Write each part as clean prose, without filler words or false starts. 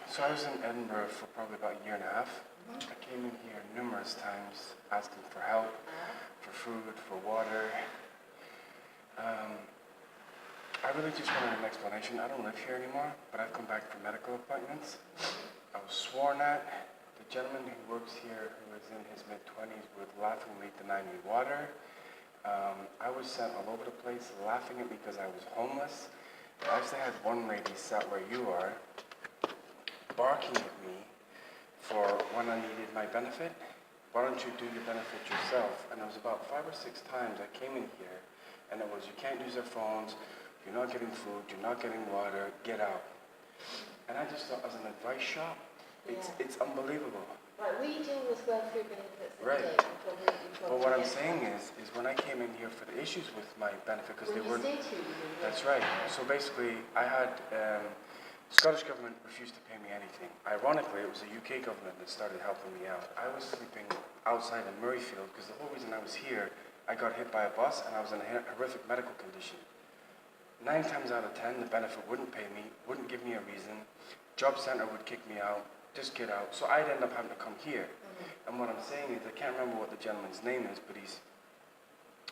So I was in Edinburgh for probably about a year and a half. I came in here numerous times asking for help, for food, for water. I really just wanted an explanation. I don't live here anymore, but I've come back for medical appointments. I was sworn at. The gentleman who works here, who is in his mid-20s, would laughingly deny me water. I was sent all over the place laughing at me because I was homeless. I actually had one lady sat where you are, barking at me for when I needed my benefit. Why don't you do your benefit yourself? And it was about 5 or 6 times I came in here, and it was, you can't use their phones, you're not getting food, you're not getting water, get out. And I just thought, as an advice shop, it's unbelievable. Right, we deal with welfare benefits. Right. But what I'm saying is when I came in here for the issues with my benefit, because they weren't. That's right. So basically, I had Scottish government refused to pay me anything. Ironically, it was the UK government that started helping me out. I was sleeping outside in Murrayfield because the whole reason I was here, I got hit by a bus and I was in a horrific medical condition. 9 times out of 10, the benefit wouldn't pay me, wouldn't give me a reason. Job centre would kick me out, just get out. So I'd end up having to come here. And what I'm saying is, I can't remember what the gentleman's name is, but he's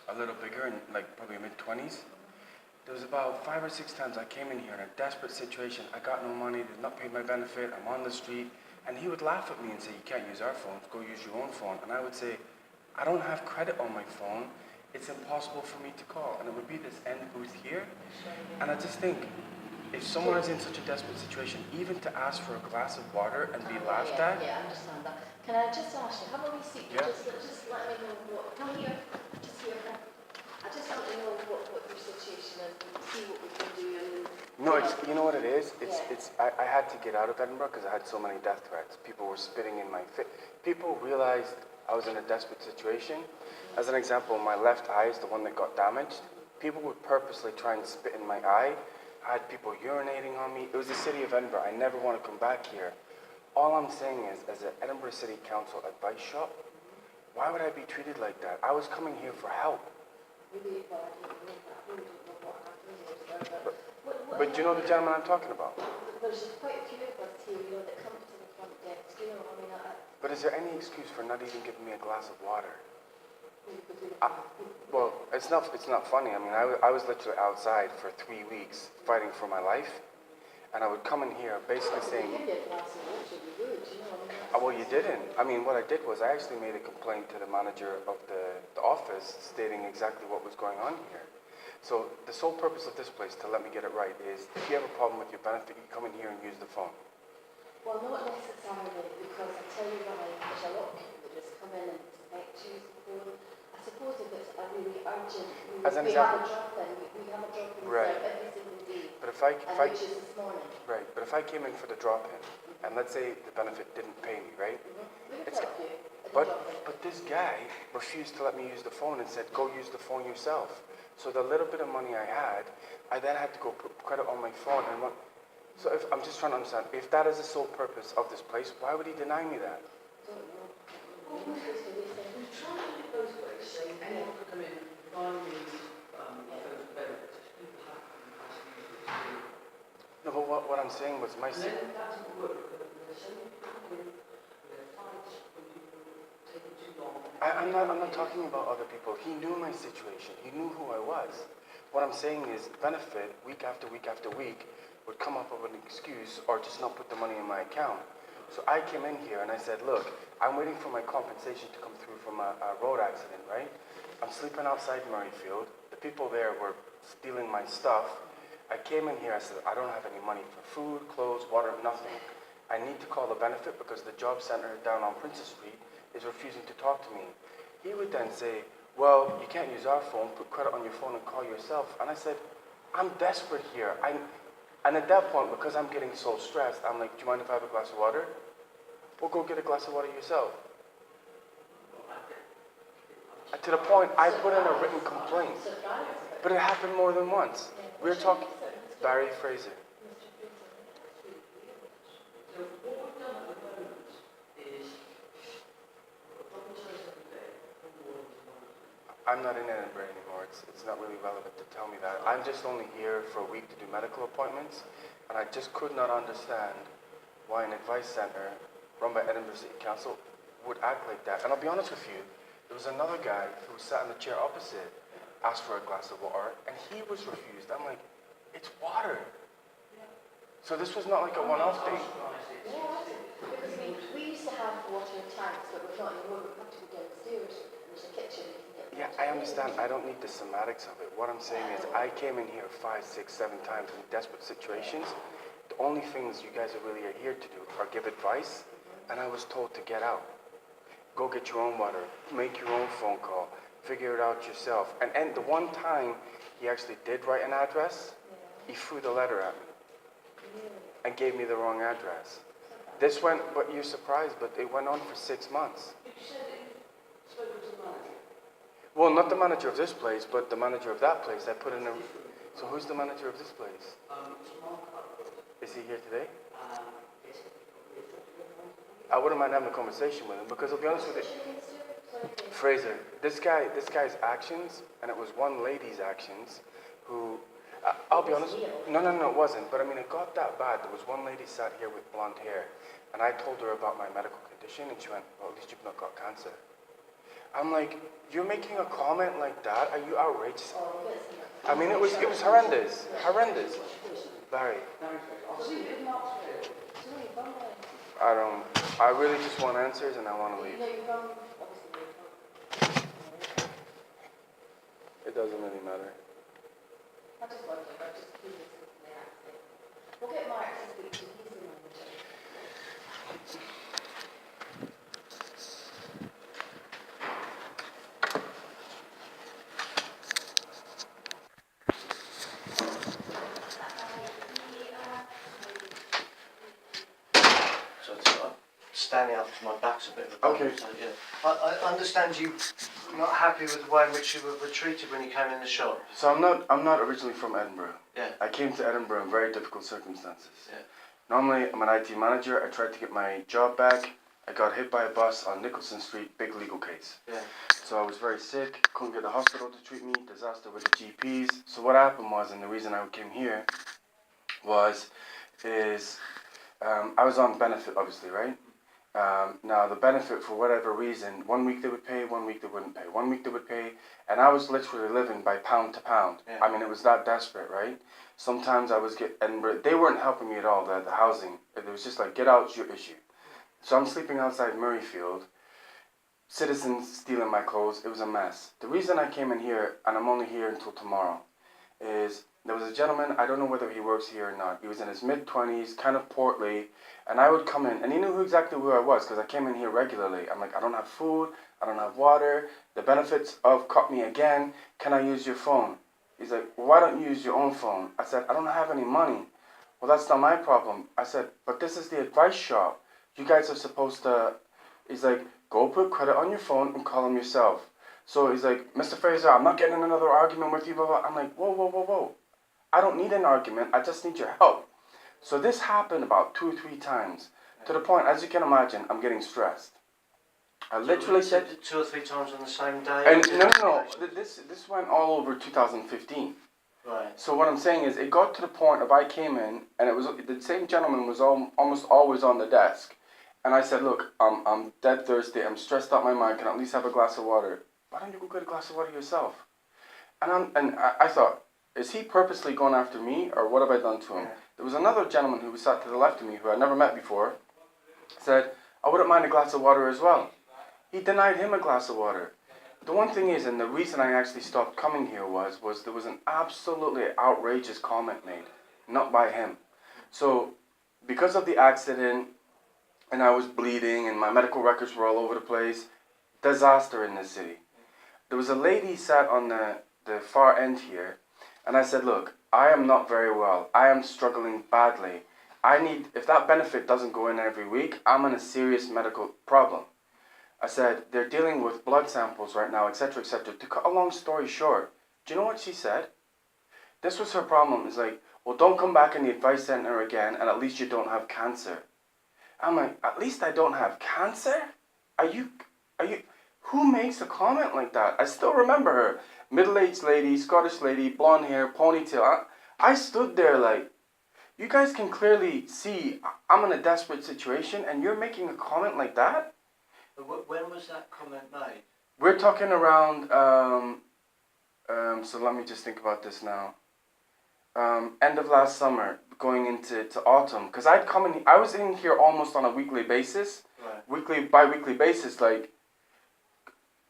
a little bigger, and like probably mid-20s. There was about 5 or 6 times I came in here in a desperate situation. I got no money, did not pay my benefit, I'm on the street. And he would laugh at me and say, you can't use our phones, go use your own phone. And I would say, I don't have credit on my phone. It's impossible for me to call. And it would be this end booth here. And I just think, if someone is in such a desperate situation, even to ask for a glass of water and be laughed at. Yeah, I understand that. Can I just ask you, have a receipt? Yeah. Just let me know what, come here, just here. I just want to know what your situation is and see what we can do. And, no, it's, you know what it is? I had to get out of Edinburgh because I had so many death threats. People were spitting in my face. People realized I was in a desperate situation. As an example, my left eye is the one that got damaged. People would purposely try and spit in my eye. I had people urinating on me. It was the city of Edinburgh. I never want to come back here. All I'm saying is, as an Edinburgh City Council advice shop, why would I be treated like that? I was coming here for help. But do you know the gentleman I'm talking about? There's quite a few of us here, that come to the front desk, But is there any excuse for not even giving me a glass of water? Well, it's not funny. I mean, I was literally outside for 3 weeks fighting for my life, and I would come in here basically saying, well, you didn't. I mean, what I did was I actually made a complaint to the manager of the office stating exactly what was going on here. So the sole purpose of this place, to let me get it right, is if you have a problem with your benefit, you come in here and use the phone. Well, not necessarily, because I tell you why, there's a lot of people that just come in and expect to use the phone. I suppose if it's a really urgent, we have a drop-in, we have a drop-in every single day, but which is this morning. Right, but if I came in for the drop-in, and let's say the benefit didn't pay me, right? But this guy refused to let me use the phone and said, go use the phone yourself. So the little bit of money I had, I then had to go put credit on my phone. And so if, I'm just trying to understand, if that is the sole purpose of this place, why would he deny me that? No, but what I'm saying was my... I'm not talking about other people. He knew my situation. He knew who I was. What I'm saying is benefit, week after week after week, would come up with an excuse or just not put the money in my account. So I came in here and I said, look, I'm waiting for my compensation to come through from a road accident, right? I'm sleeping outside Murrayfield. The people there were stealing my stuff. I came in here, I said, I don't have any money for food, clothes, water, nothing. I need to call the benefit because the job center down on Princess Street is refusing to talk to me. He would then say, well, you can't use our phone, put credit on your phone and call yourself. And I said, I'm desperate here. And at that point, because I'm getting so stressed, I'm like, do you mind if I have a glass of water? Well, go get a glass of water yourself. And to the point, I put in a written complaint. But it happened more than once. We're talking, Barry Fraser. I'm not in Edinburgh anymore. It's not really relevant to tell me that. I'm just only here for a week to do medical appointments, and I just could not understand why an advice centre run by Edinburgh City Council would act like that. And I'll be honest with you, there was another guy who sat in the chair opposite, asked for a glass of water, and he was refused. I'm like, it's water. So this was not like a one-off thing. Yeah, because we used to have water in tanks, but we're not anymore. We have to go downstairs, and there's a kitchen. Yeah, I understand. I don't need the semantics of it. What I'm saying is I came in here 5, 6, 7 times in desperate situations. The only things you guys are really here to do are give advice, and I was told to get out. Go get your own water, make your own phone call, figure it out yourself. And the one time he actually did write an address, he threw the letter at me and gave me the wrong address. This went, but you're surprised, but it went on for 6 months. You said that you spoke to the manager. Well, not the manager of this place, but the manager of that place. I put in a... So who's the manager of this place? Is he here today? I wouldn't mind having a conversation with him, because I'll be honest with you, Fraser, this guy's actions, and it was one lady's actions, who, I'll be honest, no, it wasn't, but I mean, it got that bad. There was one lady sat here with blonde hair, and I told her about my medical condition, and she went, well, at least you've not got cancer. I'm like, you're making a comment like that? Are you outraged? I mean, it was horrendous. Horrendous. Barry. I really just want answers and I want to leave. It doesn't really matter. I just wondered, I'm just curious if they asked it. We'll get Mark to speak to you, he's the manager. Standing up to my back's a bit of a problem. Okay. So, yeah. I understand you not happy with the way in which you were treated when you came in the shop. So I'm not originally from Edinburgh. Yeah. I came to Edinburgh in very difficult circumstances. Yeah. Normally, I'm an IT manager. I tried to get my job back. I got hit by a bus on Nicholson Street, big legal case. Yeah. So I was very sick, couldn't get the hospital to treat me, disaster with the GPs. So what happened was, and the reason I came here is I was on benefit, obviously, right? Now the benefit, for whatever reason, 1 week they would pay, 1 week they wouldn't pay. 1 week they would pay, and I was literally living by pound to pound. Yeah. I mean, it was that desperate, right? Sometimes I was they weren't helping me at all, the housing. It was just like, get out, it's your issue. So I'm sleeping outside Murrayfield, citizens stealing my clothes. It was a mess. The reason I came in here, and I'm only here until tomorrow, is there was a gentleman, I don't know whether he works here or not. He was in his mid-20s, kind of portly, and I would come in, and he knew exactly who I was, because I came in here regularly. I'm like, I don't have food, I don't have water, the benefits of caught me again, can I use your phone? He's like, well, why don't you use your own phone? I said, I don't have any money. Well, that's not my problem. I said, but this is the advice shop. You guys are supposed to, he's like, go put credit on your phone and call him yourself. So he's like, Mr. Fraser, I'm not getting in another argument with you, blah, blah. I'm like, whoa. I don't need an argument, I just need your help. So this happened about 2 or 3 times, to the point, as you can imagine, I'm getting stressed. I literally said 2 or 3 times on the same day. And no. This went all over 2015. Right. So what I'm saying is, it got to the point of I came in, and it was the same gentleman was almost always on the desk, and I said, look, I'm dead thirsty. I'm stressed out my mind. Can I at least have a glass of water? Why don't you go get a glass of water yourself? And I thought, is he purposely going after me, or what have I done to him? Yeah. There was another gentleman who sat to the left of me, who I'd never met before, said, I wouldn't mind a glass of water as well. He denied him a glass of water. The one thing is, and the reason I actually stopped coming here was there was an absolutely outrageous comment made, not by him. So, because of the accident, and I was bleeding, and my medical records were all over the place, disaster in this city. There was a lady sat on the far end here, and I said, look, I am not very well. I am struggling badly. If that benefit doesn't go in every week, I'm in a serious medical problem. I said, they're dealing with blood samples right now, etc., etc. To cut a long story short, do you know what she said? This was her problem. It's like, well, don't come back in the advice center again, and at least you don't have cancer. I'm like, at least I don't have cancer? Are you, who makes a comment like that? I still remember her. Middle-aged lady, Scottish lady, blonde hair, ponytail. I stood there like, You guys can clearly see I'm in a desperate situation and you're making a comment like that? When was that comment made? We're talking around, so let me just think about this now. End of last summer, going into autumn. Because I was in here almost on a weekly basis. Right. Bi-weekly basis, like,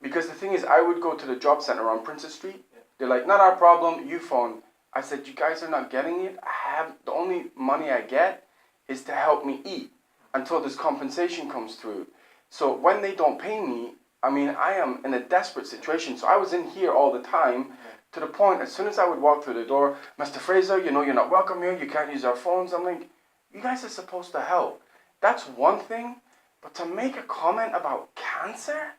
because the thing is, I would go to the job center on Princess Street. Yeah. They're like, not our problem, you phone. I said, you guys are not getting it. The only money I get is to help me eat until this compensation comes through. So when they don't pay me, I mean, I am in a desperate situation. So I was in here all the time, to the point, as soon as I would walk through the door, Mr. Fraser, you know you're not welcome here, you can't use our phones. I'm like, you guys are supposed to help. That's one thing, but to make a comment about cancer,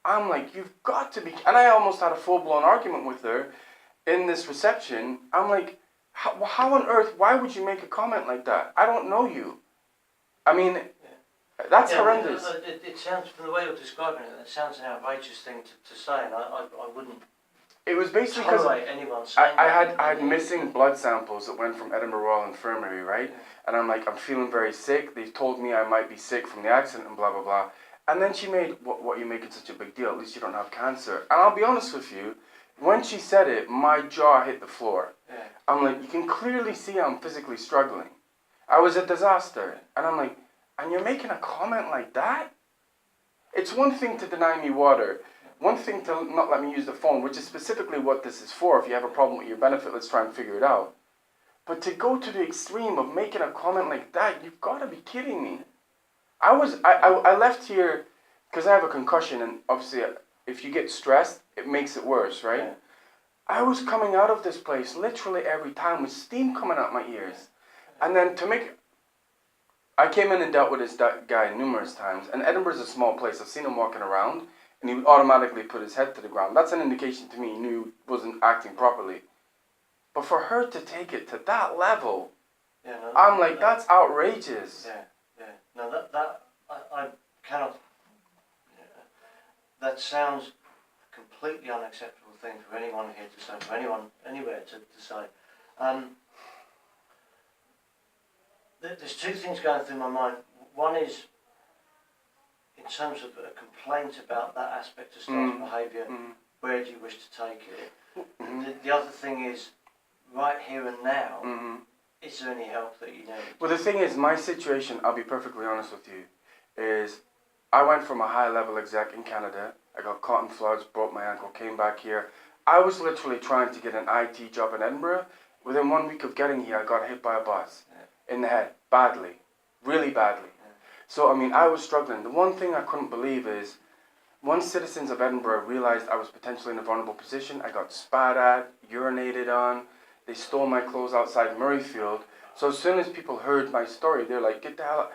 I'm like, you've got to be, and I almost had a full-blown argument with her in this reception. I'm like, how on earth, why would you make a comment like that? I don't know you. I mean, that's horrendous. It sounds, from the way you're describing it, it sounds an outrageous thing to say, and I wouldn't It was basically because tolerate anyone saying I that. had missing blood samples that went from Edinburgh Royal Infirmary, right? And I'm like, I'm feeling very sick. They've told me I might be sick from the accident and blah, blah, blah. And then she made, what are you making such a big deal? At least you don't have cancer. And I'll be honest with you, when she said it, my jaw hit the floor. Yeah. I'm like, you can clearly see I'm physically struggling. I was a disaster. And I'm like, and you're making a comment like that? It's one thing to deny me water. One thing to not let me use the phone, which is specifically what this is for. If you have a problem with your benefit, let's try and figure it out. But to go to the extreme of making a comment like that, you've got to be kidding me. I left here because I have a concussion, and obviously if you get stressed, it makes it worse, right? Yeah. I was coming out of this place literally every time with steam coming out my ears. And then I came in and dealt with this guy numerous times, and Edinburgh's a small place. I've seen him walking around, and he would automatically put his head to the ground. That's an indication to me he knew he wasn't acting properly. But for her to take it to that level, I'm like, that's outrageous. Yeah. No, I cannot. That sounds a completely unacceptable thing for anyone here to say, for anyone anywhere to say. There's two things going through my mind. One is, in terms of a complaint about that aspect of staff behaviour, where do you wish to take it? The other thing is, right here and now, is there any help that you need? Well, the thing is, my situation, I'll be perfectly honest with you, is I went from a high-level exec in Canada. I got caught in floods, broke my ankle, came back here. I was literally trying to get an IT job in Edinburgh. Within 1 week of getting here, I got hit by a bus in the head, badly, really badly. So, I mean, I was struggling. The one thing I couldn't believe is, once citizens of Edinburgh realised I was potentially in a vulnerable position, I got spat at, urinated on. They stole my clothes outside Murrayfield. So as soon as people heard my story, they're like, get the hell out.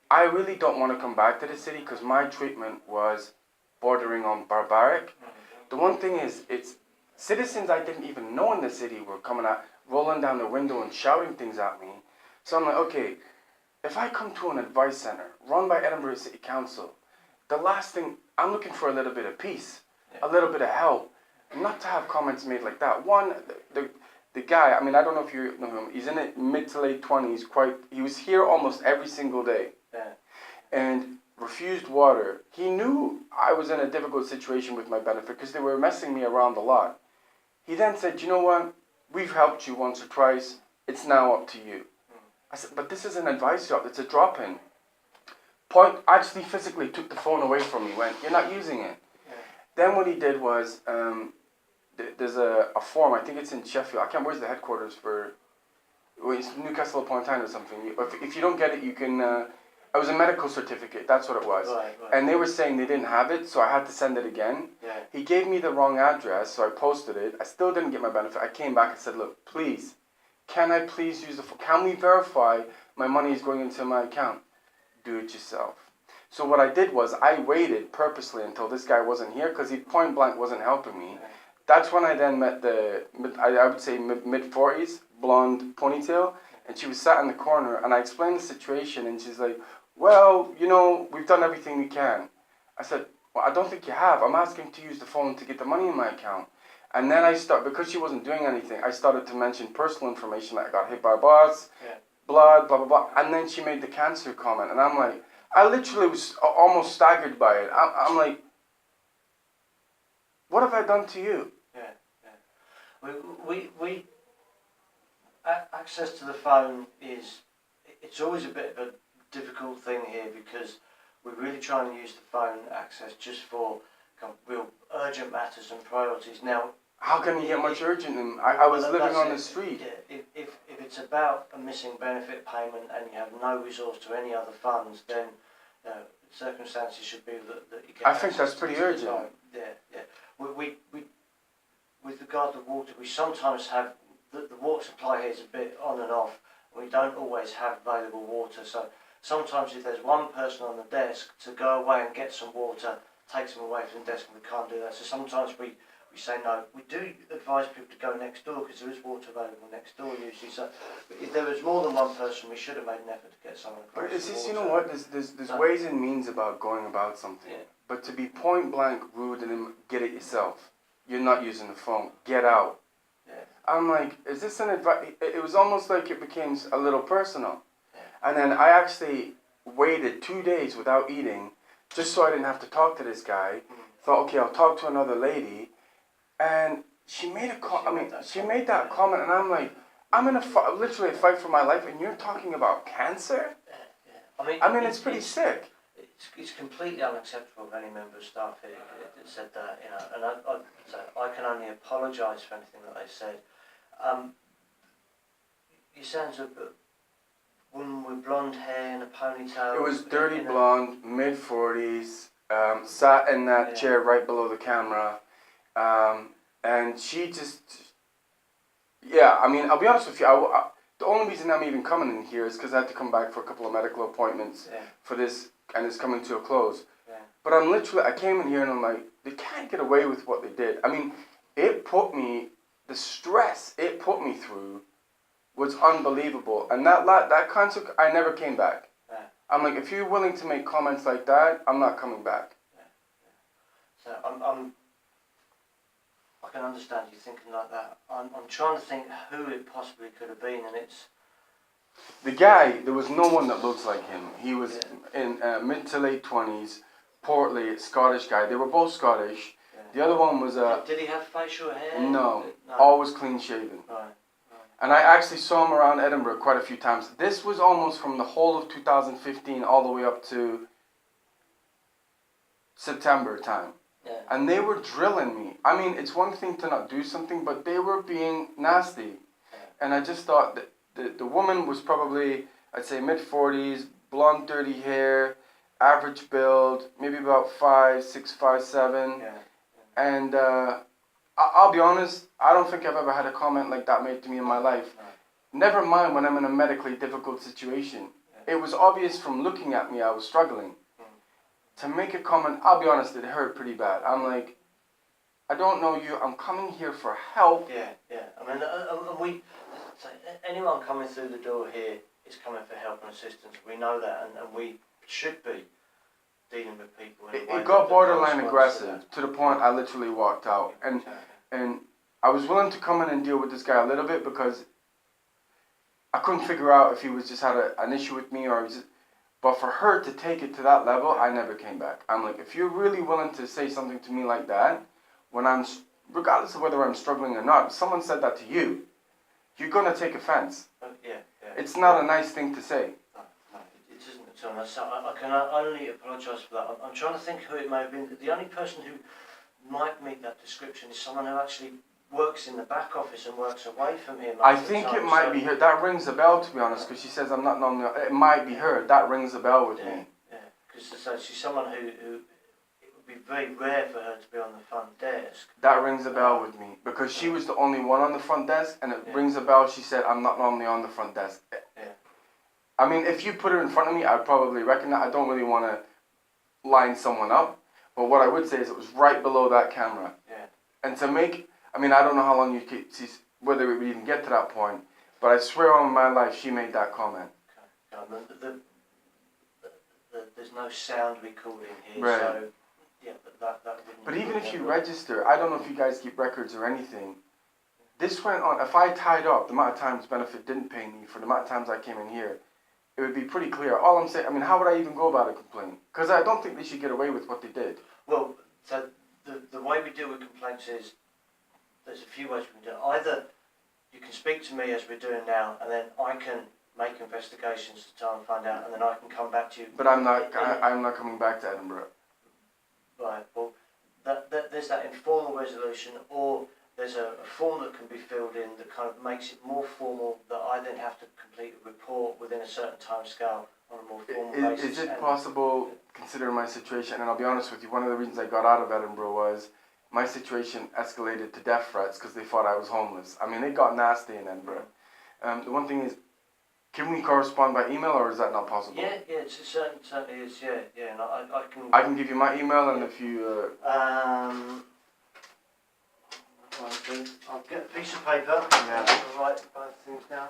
I really don't want to come back to the city because my treatment was bordering on barbaric. The one thing is, it's citizens I didn't even know in the city were coming out, rolling down the window and shouting things at me. So I'm like, okay, if I come to an advice centre run by Edinburgh City Council, the last thing, I'm looking for a little bit of peace, a little bit of help, not to have comments made like that. One, the guy, I mean, I don't know if you know him, he's in his mid to late 20s, he was here almost every single day, and refused water. He knew I was in a difficult situation with my benefit because they were messing me around a lot. He then said, you know what, we've helped you once or twice, it's now up to you. I said, but this is an advice job, it's a drop-in. Actually physically took the phone away from me, went, you're not using it. Then what he did was, there's a form, I think it's in Sheffield, I can't remember where's the headquarters for, it's Newcastle upon Tyne or something. If you don't get it, you can, it was a medical certificate, that's what it was. Right. And they were saying they didn't have it, so I had to send it again. He gave me the wrong address, so I posted it. I still didn't get my benefit. I came back and said, look, please, can I please use can we verify my money is going into my account? Do it yourself. So what I did was I waited purposely until this guy wasn't here because he point blank wasn't helping me. That's when I then met I would say mid-40s, blonde ponytail, and she was sat in the corner, and I explained the situation, and she's like, well, you know, we've done everything we can. I said, well, I don't think you have. I'm asking to use the phone to get the money in my account. And then because she wasn't doing anything, I started to mention personal information, like I got hit by a bus, blood, blah, blah, blah. And then she made the cancer comment. And I'm like, I literally was almost staggered by it. I'm like, what have I done to you? We access to the phone it's always a bit of a difficult thing here because we're really trying to use the phone access just for kind of real urgent matters and priorities. Now, how can you get much urgent? I was living on the street. Yeah, if it's about a missing benefit payment and you have no resource to any other funds, then circumstances should be that you get. I think that's pretty urgent. Yeah. We with regard to water, we sometimes have the water supply here is a bit on and off. We don't always have available water, so sometimes if there's one person on the desk to go away and get some water, takes them away from the desk and we can't do that. So sometimes we say no. We do advise people to go next door because there is water available next door usually. So if there was more than one person, we should have made an effort to get someone across. But it's just, you know what, there's ways and means about going about something. Yeah. But to be point blank rude and then get it yourself, you're not using the phone, get out. Yeah. I'm like, is this an advice? It was almost like it became a little personal. Yeah. And then I actually waited 2 days without eating just so I didn't have to talk to this guy. Thought, okay, I'll talk to another lady. And she made she made that comment, and I'm like, I'm in literally a fight for my life, and you're talking about cancer? Yeah. I mean, it's pretty sick. It's completely unacceptable of any member of staff here that said that, you know, and I can only apologise for anything that they said. You sound a woman with blonde hair and a ponytail. It was dirty blonde, mid-40s, sat in that chair right below the camera. And she just, I mean, I'll be honest with you, the only reason I'm even coming in here is because I had to come back for a couple of medical appointments for this, and it's coming to a close. Yeah. But I came in here and I'm like, they can't get away with what they did. I mean, the stress it put me through was unbelievable. And that concert, I never came back. Yeah. I'm like, if you're willing to make comments like that, I'm not coming back. Yeah. So I can understand you thinking like that. I'm trying to think who it possibly could have been, and it's... The guy, there was no one that looks like him. He was in mid to late 20s, portly, Scottish guy. They were both Scottish. Yeah. The other one was Did he have facial hair? No, always clean shaven. Right. And I actually saw him around Edinburgh quite a few times. This was almost from the whole of 2015 all the way up to September time. Yeah. And they were drilling me. I mean, it's one thing to not do something, but they were being nasty. Yeah. And I just thought that the woman was probably, I'd say, mid-40s, blonde, dirty hair, average build, maybe about 5'6", 5'7". Yeah. And I'll be honest, I don't think I've ever had a comment like that made to me in my life. No. Never mind when I'm in a medically difficult situation. Yeah. It was obvious from looking at me I was struggling. To make a comment, I'll be honest, it hurt pretty bad. I'm like, I don't know you, I'm coming here for help. Yeah. I mean, anyone coming through the door here is coming for help and assistance. We know that, and we should be dealing with people in a way. It got borderline aggressive to the point I literally walked out. And I was willing to come in and deal with this guy a little bit because I couldn't figure out if he was just had an issue with me or but for her to take it to that level, I never came back. I'm like, if you're really willing to say something to me like that, regardless of whether I'm struggling or not, if someone said that to you, you're going to take offense. Yeah. It's not a nice thing to say. No, it isn't at all. So I can only apologise for that. I'm trying to think who it may have been. The only person who might meet that description is someone who actually works in the back office and works away from him. I think it might be her. That rings a bell, to be honest, because she says I'm not normally... It might be her. That rings a bell with me. Yeah, because she's someone who it would be very rare for her to be on the front desk. That rings a bell with me, because she was the only one on the front desk, and it rings a bell. She said, I'm not normally on the front desk. Yeah. I mean, if you put her in front of me, I'd probably recognize. I don't really want to line someone up, but what I would say is it was right below that camera. Yeah. And to make... I mean, I don't know how long you could see, whether we even get to that point, but I swear on my life she made that comment. Okay. There's no sound recording here, right. So Yeah, but that wouldn't... But even if you register, I don't know if you guys keep records or anything. This went on, if I tied up the amount of times benefit didn't pay me for the amount of times I came in here, it would be pretty clear. All I'm saying, I mean, how would I even go about a complaint? Because I don't think they should get away with what they did. Well, so the way we deal with complaints is, there's a few ways we can do it. Either you can speak to me as we're doing now, and then I can make investigations to try and find out, and then I can come back to you. But I'm not coming back to Edinburgh. Right, well, there's that informal resolution, or there's a form that can be filled in that kind of makes it more formal, that I then have to complete a report within a certain time scale on a more formal basis. Is it possible, considering my situation, and I'll be honest with you, one of the reasons I got out of Edinburgh was my situation escalated to death threats because they thought I was homeless. I mean, it got nasty in Edinburgh. The one thing is, can we correspond by email, or is that not possible? Yeah, it certainly is, yeah, and I can... I can give you my email, and if you... I'll get a piece of paper. Yeah. I'll write both things down.